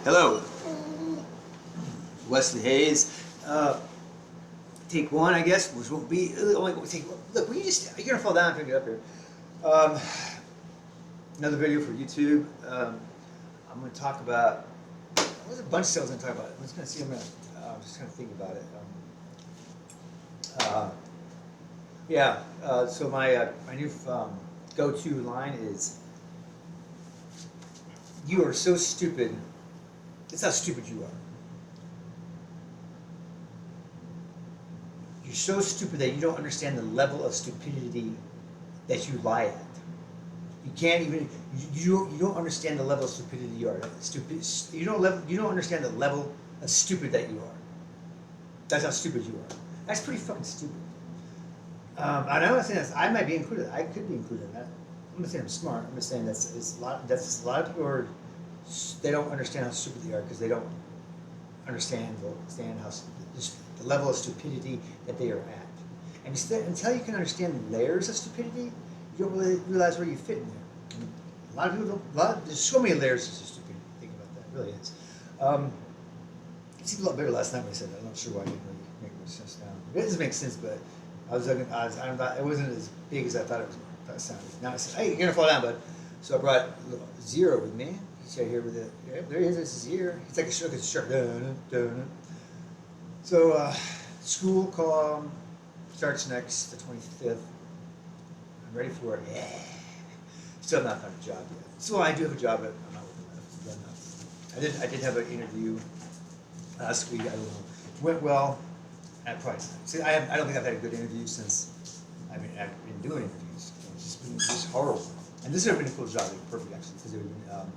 Hello, Wesley Hayes. Take one, I guess, which won't be. Only take. Look, you're gonna fall down if you get up here. Um, Another video for YouTube. I'm gonna talk about. There's a bunch of stuff I was gonna talk about. I'm just gonna see. I'm just gonna think about it. Yeah. So my new go-to line is, "You are so stupid. It's how stupid you are. You're so stupid that you don't understand the level of stupidity that you lie at. You can't even you don't understand the level of stupidity you are. Stupid. You don't understand the level of stupid that you are. That's how stupid you are. That's pretty fucking stupid. I'm not saying that I might be included. I could be included in that. I'm not saying I'm smart. I'm just saying that's a lot. That's just a lot of people are. They don't understand how stupid they are because they don't understand how the level of stupidity that they are at. And until you can understand the layers of stupidity, you don't really realize where you fit in there. And a lot of people don't. There's so many layers of stupidity. Think about that. It really is. It seemed a lot better last time I said that. I'm not sure why I didn't really make much sense now. It doesn't make sense, but I'm not, it wasn't as big as I thought it sounded. Now I said, hey, you're gonna fall down, bud. So I brought Zero with me. He's right here with it. Yeah, there he is. This is Zero. He's like a shark. It's a shark. So school call starts next, the 25th. I'm ready for it. Yeah. Still not found a job yet. So I do have a job, but I'm not working enough. I did have an interview last week. I don't know. It went well. I probably see. I don't think I've had a good interview since I've been doing interviews. It's just been just horrible. And this would have been a cool job. Like, perfect actually, because it would have been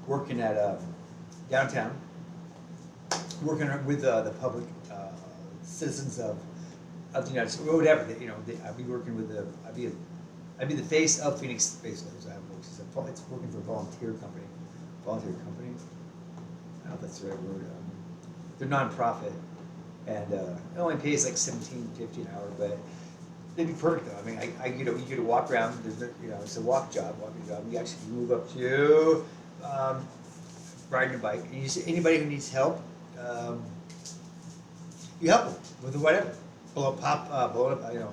working at downtown, working with the public citizens of the United States, or whatever. I'd be working with I'd be the face of Phoenix basically. It's working for a volunteer company. Volunteer company. I don't know if that's the right word. They're nonprofit, and it only pays like $17.50 an hour, but it'd be perfect though. I mean, you get to walk around. It's a walking job. You actually move up to riding a bike. And anybody who needs help, you help them with whatever. Blow it up.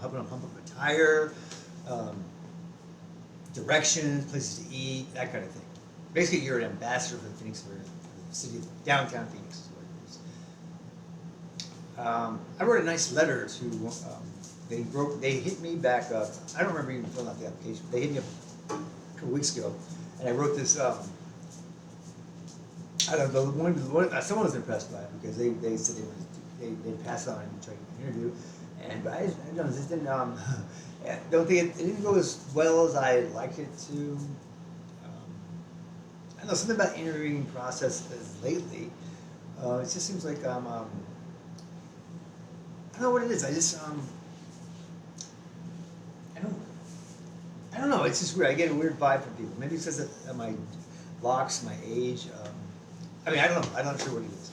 Helping them pump up a tire, directions, places to eat, that kind of thing. Basically, you're an ambassador for the Phoenix, for the city of downtown Phoenix. Is what it is. I wrote a nice letter to. They hit me back up. I don't remember even filling out the application. They hit me up a couple weeks ago, and I wrote this. I don't know. Someone was impressed by it because they said they passed on and tried to interview, but I don't know. This didn't. I don't think it didn't go as well as I liked it to. I don't know, something about interviewing process lately. It just seems like I don't know what it is. I don't know. It's just weird. I get a weird vibe from people. Maybe it's because of my locks, my age. I don't know. I'm not sure what it is.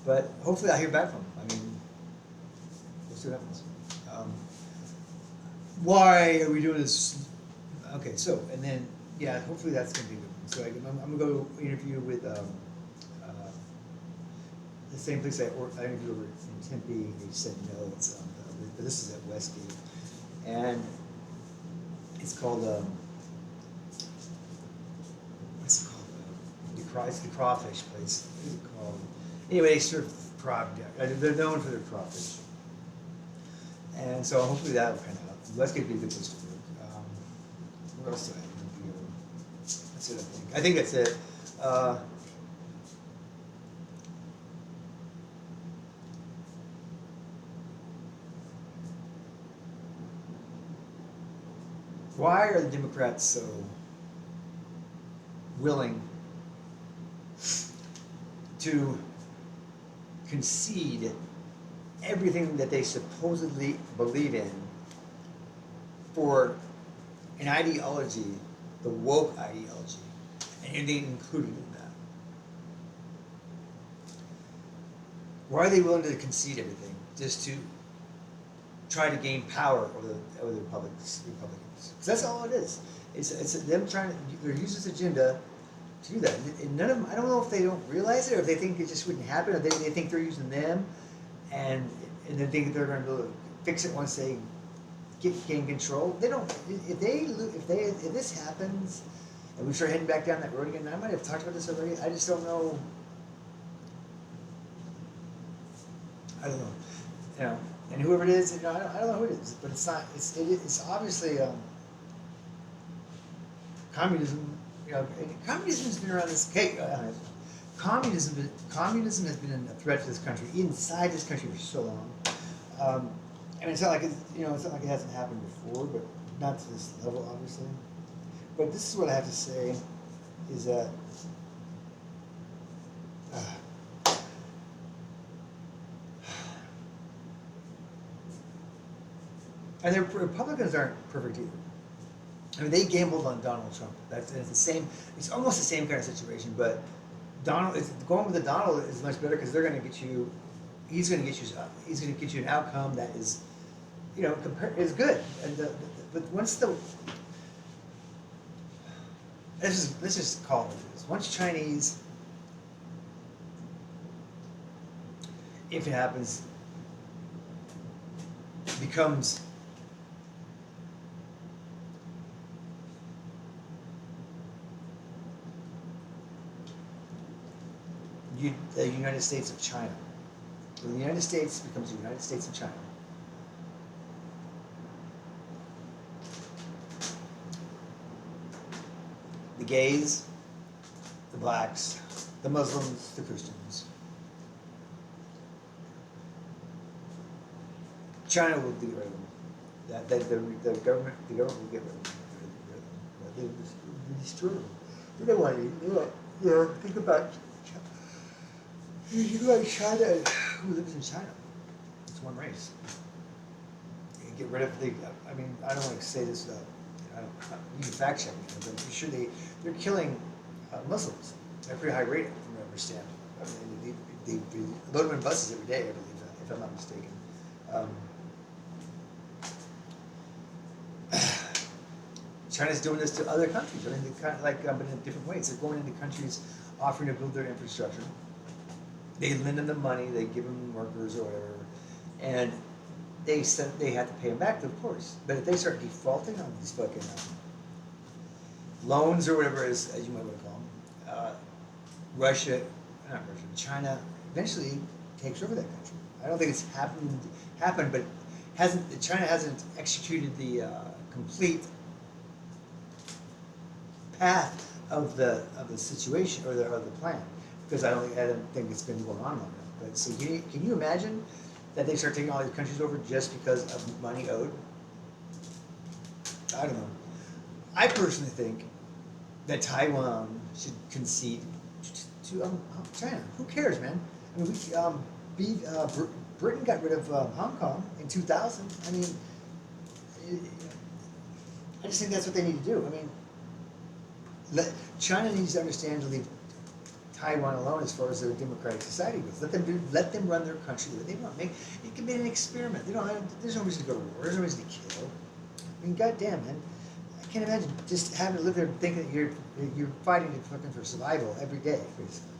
But hopefully I'll hear back from them. We'll see what happens. Why are we doing this? Okay, so, and then, yeah, hopefully that's going to be good. So I'm going to go interview with the same place I interviewed over in Tempe. They said no, but this is at Westgate. And it's called, what's it called? It's the crawfish place. What is it called? Anyway, they serve they're known for their crawfish. And so hopefully that'll kind of help. Westgate would be a good place to work. What else do I interview? That's it, I think. I think that's it. Why are the Democrats so willing to concede everything that they supposedly believe in for an ideology, the woke ideology, and anything included in that? Why are they willing to concede everything just to try to gain power over the Republicans? Because that's all it is. It's them they're using this agenda to do that. And none of them, I don't know if they don't realize it or if they think it just wouldn't happen or they think they're using them and they think they're going to be able to fix it once they gain control. They don't. If this happens and we start heading back down that road again, I might have talked about this already. I just don't know. I don't know. You know, and whoever it is, you know, I don't know who it is, but it's not. It's obviously communism. You know, communism's been around this. Communism has been a threat to this country inside this country for so long. I mean, it's not like it's not like it hasn't happened before, but not to this level, obviously. But this is what I have to say: is that and the Republicans aren't perfect either. I mean, they gambled on Donald Trump. It's the same. It's almost the same kind of situation, but going with the Donald is much better because they're going to get you. He's going to get you. He's going to get you an outcome that is, is good. And but once let's just call it what it is. Once Chinese, if it happens, becomes the United States of China. When the United States becomes the United States of China, the gays, the blacks, the Muslims, the Christians, China will get rid of them. The government will get rid of them. They destroy them. They don't want to. Think about. You go to China, who lives in China? It's one race. You get rid of I mean, I don't want to say this, you can fact check me, but I'm sure they're killing Muslims at a pretty high rate, from what I understand. I mean, they load them in buses every day, I believe, if I'm not mistaken. China's doing this to other countries. I mean, but in different ways. They're going into countries offering to build their infrastructure. They lend them the money, they give them workers or whatever, and they said they have to pay them back, of course. But if they start defaulting on these fucking loans or whatever, as you might want to call them, China eventually takes over that country. I don't think it's happened, but China hasn't executed the complete path of the situation or the plan. Because I don't think it's been going on long enough. But so can you imagine that they start taking all these countries over just because of money owed? I don't know. I personally think that Taiwan should concede to China. Who cares, man? I mean, Britain got rid of Hong Kong in 2000. I mean, I just think that's what they need to do. I mean, China needs to understand to leave Taiwan alone as far as their democratic society goes. Let them run their country the way they want. It can be an experiment. There's no reason to go to war. There's no reason to kill. I mean, goddamn, man. I can't imagine just having to live there thinking that you're fighting for survival every day, basically.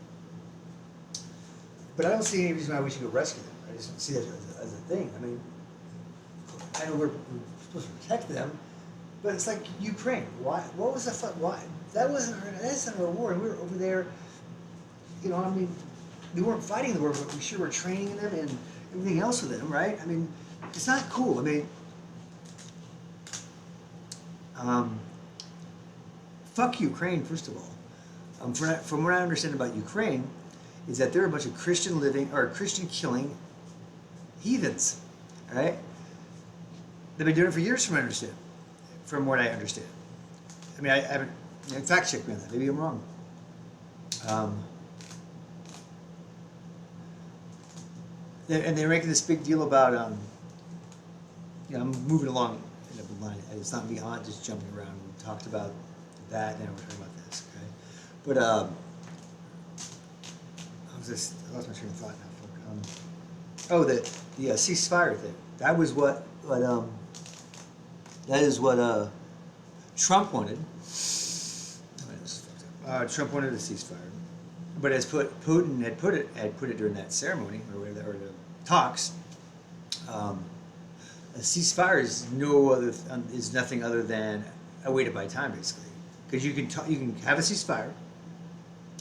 But I don't see any reason why we should go rescue them. I just don't see that as a thing. I mean, I know we're supposed to protect them, but it's like Ukraine. Why? What was the fuck? Why? That's not our war, and we were over there. I mean, we weren't fighting the war, but we sure were training them and everything else with them, right? I mean, it's not cool. I mean, fuck Ukraine, first of all. From what I understand about Ukraine, is that they're a bunch of Christian killing heathens, all right? They've been doing it for years, from what I understand. I mean, I haven't fact checked me on that. Maybe I'm wrong. And they're making this big deal about, I'm moving along in the line. It's not beyond just jumping around. We talked about that, and we're talking about this, okay? But I lost my train of thought now. The ceasefire thing. That was what Trump wanted. Trump wanted a ceasefire, but as Putin had put it during that ceremony or whatever, or the talks. A ceasefire is nothing other than a way to buy time, basically, because you can have a ceasefire.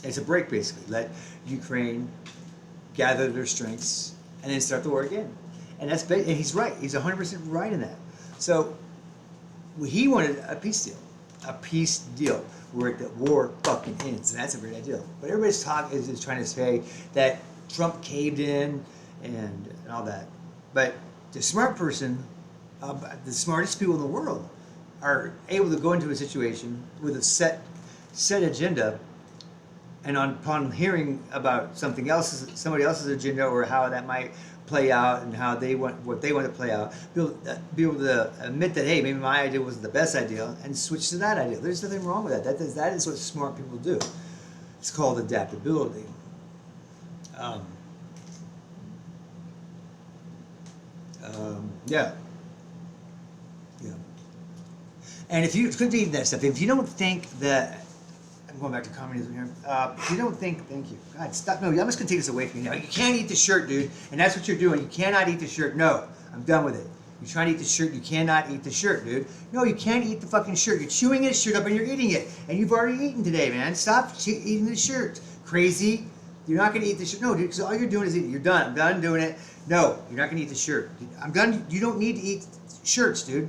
It's a break, basically. Let Ukraine gather their strengths and then start the war again. And and he's right. He's 100% right in that. So he wanted a peace deal where the war fucking ends, and that's a great idea. But everybody's is trying to say that Trump caved in and all that. But the smart person, the smartest people in the world, are able to go into a situation with a set agenda, and upon hearing about somebody else's agenda, or how that might play out, and how what they want to play out, be able to admit that, hey, maybe my idea wasn't the best idea, and switch to that idea. There's nothing wrong with that. That is what smart people do. It's called adaptability. Yeah. And if you continue that stuff, if you don't think that, I'm going back to communism here. If you don't think, thank you. God, stop. No, I'm just going to take this away from you now. You can't eat the shirt, dude. And that's what you're doing. You cannot eat the shirt. No, I'm done with it. You're trying to eat the shirt. You cannot eat the shirt, dude. No, you can't eat the fucking shirt. You're chewing that shirt up and you're eating it. And you've already eaten today, man. Stop eating the shirt. Crazy. You're not going to eat the shirt. No, dude, because all you're doing is eating. You're done. I'm done doing it. No, you're not going to eat the shirt. I'm done. You don't need to eat shirts, dude.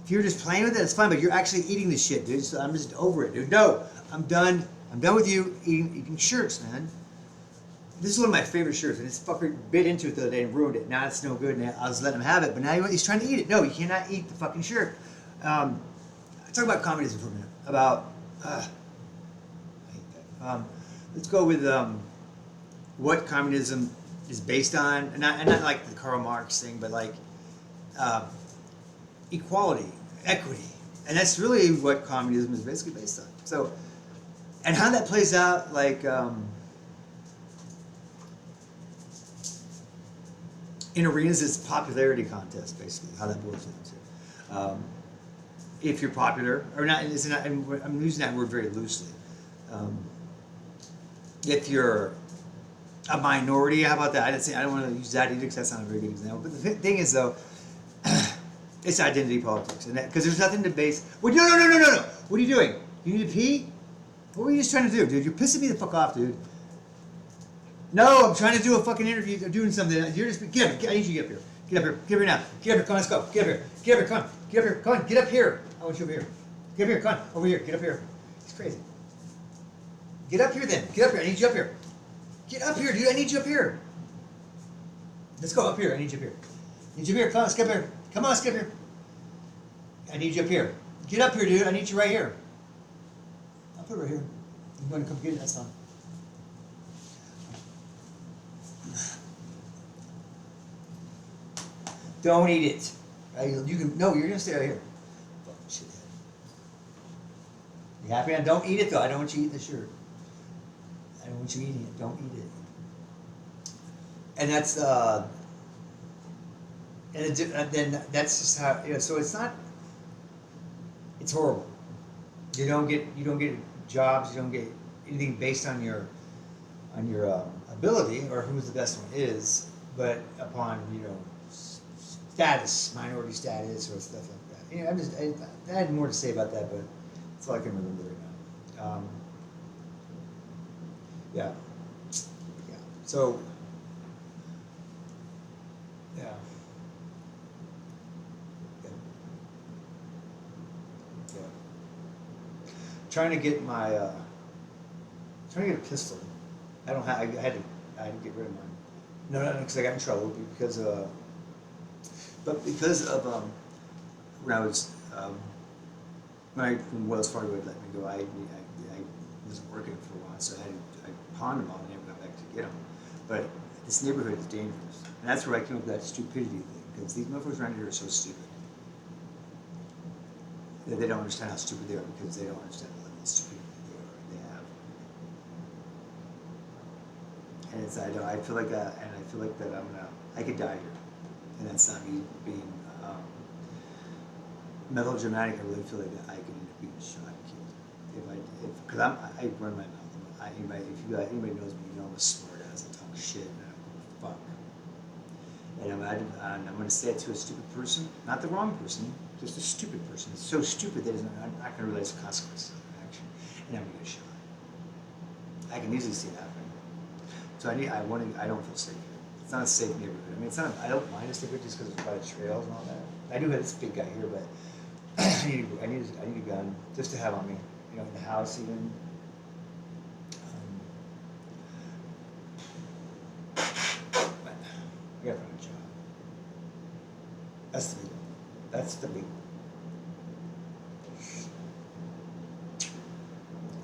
If you're just playing with it, it's fine, but you're actually eating the shit, dude. So I'm just over it, dude. No, I'm done. I'm done with you eating shirts, man. This is one of my favorite shirts, and this fucker bit into it the other day and ruined it. Now it's no good, and I was letting him have it, but now he's trying to eat it. No, you cannot eat the fucking shirt. I talk about communism for a minute. I hate that. Let's go with what communism is based on, and not like the Karl Marx thing, but like equality, equity, and that's really what communism is basically based on. So, and how that plays out, like in arenas, it's popularity contest, basically. How that boils down to. If you're popular or not, I'm using that word very loosely. If you're a minority, how about that? I don't want to use that either, because that's not a very good example. But the thing is, though, it's identity politics, and because there's nothing to base. Well, no! What are you doing? You need to pee? What were you just trying to do, dude? You're pissing me the fuck off, dude. No, I'm trying to do a fucking interview. I'm doing something. You're just I need you to get up here. Get up here. Get up here now. Get up here. Come on, let's go. Get up here. Get up here. Come on. Get up here. Come on. Get up here. I want you over here. Get up here. Come on. Over here. Get up here. He's crazy. Get up here then. Get up here. I need you up here. Get up here, dude. I need you up here. Let's go up here. I need you up here. I need you up here. Come on, let's get up here. Come on, let's get up here. I need you up here. Get up here, dude. I need you right here. I'll put it right here. I'm going to come get it. That's fine. Don't eat it. You can. No, you're gonna stay right here. Fucking shithead. You happy? Don't eat it though. I don't want you eating the shirt. I don't want you eating it. Don't eat it. And that's then that's just how, you know. So it's not. It's horrible. You don't get jobs. You don't get anything based on your ability or who the best one is, but upon status, minority status, or stuff like that. You know, I had more to say about that, but that's all I can remember right now. Yeah. So, yeah. Trying to get a pistol. I had to get rid of mine. No, because I got in trouble because of when I was when Wells Fargo had let me go, I wasn't working for a while, so I pawned them all and never got back to get them. But this neighborhood is dangerous, and that's where I came up with that stupidity thing, because these motherfuckers around here are so stupid. They don't understand how stupid they are, because they don't understand the level of stupidity they have. And I feel like that I could die here, and that's not me being melodramatic. I really feel like I could end up being shot and killed. Because I run my mouth. Anybody knows me, you know I'm a smart ass. I talk shit and I don't give a fuck. And I'm gonna say it to a stupid person, not the wrong person, just a stupid person. It's so stupid that I'm not gonna realize the consequences of their action, and I'm gonna get shot. I can easily see it happening. So I don't feel safe here. It's not a safe neighborhood. I mean, it's not. I don't mind this neighborhood just because it's by the trails and all that. I do have this big guy here, but I need a gun just to have on me. You know, in the house even. But I gotta find a job. That's the big one. That's the big one.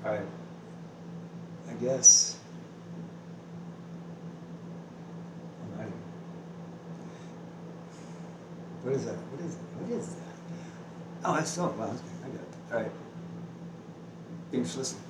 All right. I guess. I'm out of here. What is that? What is it? What is that? Oh, that's so. Wow, that's good. I got it. All right. Thanks for listening.